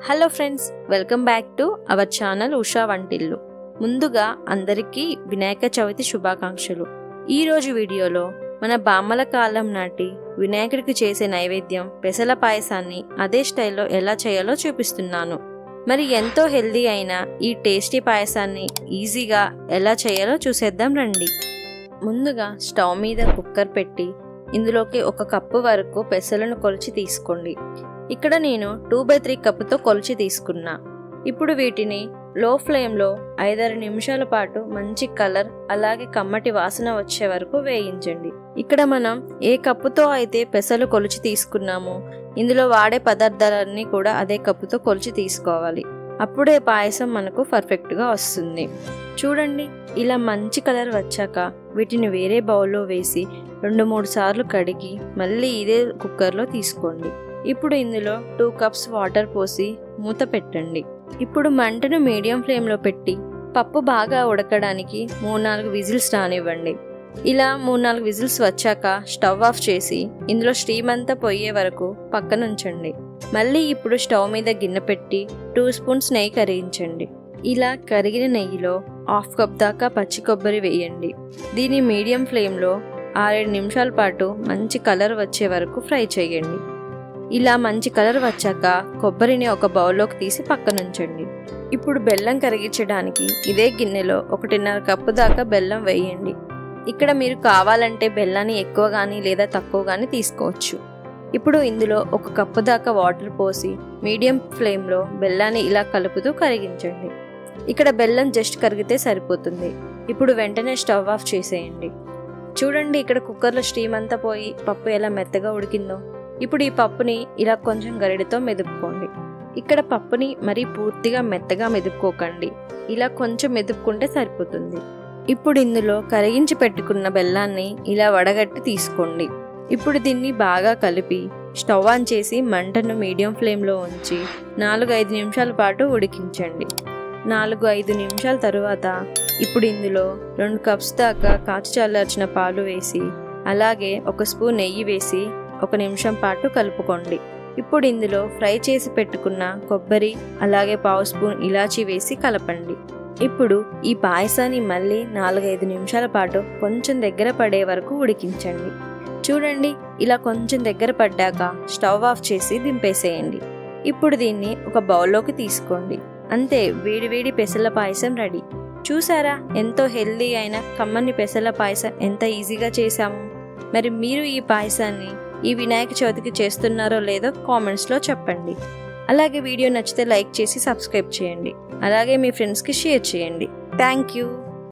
Hello friends, welcome back to our channel Usha వంటిల్లు. ముందుగా అందరికీ వినాయక చవితి శుభాకాంక్షలు. ఈరోజు వీడియోలో మన బామ్మల కాలం నాటి వినాయకుడికి చేసే నైవేద్యం పెసల పాయసాన్ని అదే స్టైల్లో ఎలా చేయాలో చూపిస్తున్నాను. మరి ఎంతో హెల్దీ అయిన ఈ టేస్టీ పాయసాన్ని ఈజీగా ఎలా చేయాలో చూసేద్దాం రండి. ముందుగా స్టవ్ మీద కుక్కర్ పెట్టి ఇందులోకి 1 కప్పు వరకు పెసలను కొలిచి తీసుకోండి. ఇక్కడ నేను 2/3 కప్పుతో కొలిచి తీసుకున్నా. ఇప్పుడు వీటిని లో ఫ్లేమ్లో 5-6 నిమిషాల పాటు మంచి కలర్ అలాగే కమ్మటి వాసన వచ్చే వరకు వేయించండి. ఇక్కడ మనం ఏ కప్పుతో అయితే పెసలు కొలిచి తీసుకున్నామో ఇందులో వాడే పదార్థాలన్నీ కూడా అదే కప్పుతో కొలిచి తీసుకోవాలి. అప్పుడే పాయసం మనకు పర్ఫెక్ట్గా వస్తుంది. చూడండి, ఇలా మంచి కలర్ వచ్చాక వీటిని వేరే బౌల్లో వేసి 2-3 సార్లు కడిగి మళ్ళీ ఇదే కుక్కర్లో తీసుకోండి. ఇప్పుడు ఇందులో 2 కప్స్ వాటర్ పోసి మూత పెట్టండి. ఇప్పుడు మంటను మీడియం ఫ్లేమ్లో పెట్టి పప్పు బాగా ఉడకడానికి 3-4 విజిల్స్ రానివ్వండి. ఇలా 3-4 విజిల్స్ వచ్చాక స్టవ్ ఆఫ్ చేసి ఇందులో స్టీమ్ అంతా పోయే వరకు పక్కన ఉంచండి. మళ్ళీ ఇప్పుడు స్టవ్ మీద గిన్నె పెట్టి 2 స్పూన్స్ నెయ్యి కరిగించండి. ఇలా కరిగిన నెయ్యిలో 1/2 కప్ దాకా పచ్చి కొబ్బరి వేయండి. దీన్ని మీడియం ఫ్లేమ్లో 6-7 నిమిషాల పాటు మంచి కలర్ వచ్చే వరకు ఫ్రై చేయండి. ఇలా మంచి కలర్ వచ్చాక కొబ్బరిని ఒక బౌల్లోకి తీసి పక్కనుంచండి. ఇప్పుడు బెల్లం కరిగించడానికి ఇదే గిన్నెలో 1.5 కప్పు దాకా బెల్లం వేయండి. ఇక్కడ మీరు కావాలంటే బెల్లాన్ని ఎక్కువ కానీ లేదా తక్కువ కానీ తీసుకోవచ్చు. ఇప్పుడు ఇందులో 1 కప్పు దాకా వాటర్ పోసి మీడియం ఫ్లేమ్లో బెల్లాన్ని ఇలా కలుపుతూ కరిగించండి. ఇక్కడ బెల్లం జస్ట్ కరిగితే సరిపోతుంది. ఇప్పుడు వెంటనే స్టవ్ ఆఫ్ చేసేయండి. చూడండి, ఇక్కడ కుక్కర్లో స్టీమ్ అంతా పోయి పప్పు ఎలా మెత్తగా ఉడికిందో. ఇప్పుడు ఈ పప్పుని ఇలా కొంచెం గరిటెతో మెదుపుకోండి. ఇక్కడ పప్పుని మరీ పూర్తిగా మెత్తగా మెదుపుకోకండి, ఇలా కొంచెం మెదుపుకుంటే సరిపోతుంది. ఇప్పుడు ఇందులో కరిగించి పెట్టుకున్న బెల్లాన్ని ఇలా వడగట్టి తీసుకోండి. ఇప్పుడు దీన్ని బాగా కలిపి స్టవ్ ఆన్ చేసి మంటను మీడియం ఫ్లేమ్లో ఉంచి 4-5 నిమిషాల పాటు ఉడికించండి. 4-5 నిమిషాల తరువాత ఇప్పుడు ఇందులో 2 కప్స్ దాకా కాచి చల్లార్చిన పాలు వేసి అలాగే 1 స్పూన్ నెయ్యి వేసి 1 నిమిషం పాటు కలుపుకోండి. ఇప్పుడు ఇందులో ఫ్రై చేసి పెట్టుకున్న కొబ్బరి అలాగే 1/2 స్పూన్ ఇలాచీ వేసి కలపండి. ఇప్పుడు ఈ పాయసాన్ని మళ్ళీ 4-5 నిమిషాల పాటు కొంచెం దగ్గర పడే వరకు ఉడికించండి. చూడండి, ఇలా కొంచెం దగ్గర పడ్డాక స్టవ్ ఆఫ్ చేసి దింపేసేయండి. ఇప్పుడు దీన్ని ఒక బౌల్లోకి తీసుకోండి. అంతే, వేడివేడి పెసల పాయసం రెడీ. చూసారా, ఎంతో హెల్దీ అయిన కమ్మని పెసల పాయసం ఎంత ఈజీగా చేశాము. మరి మీరు ఈ పాయసాన్ని ఈ వినాయక చవితికి చేస్తున్నారో లేదో కామెంట్స్లో చెప్పండి. అలాగే వీడియో నచ్చితే లైక్ చేసి సబ్స్క్రైబ్ చేయండి. అలాగే మీ ఫ్రెండ్స్కి షేర్ చేయండి. Thank you.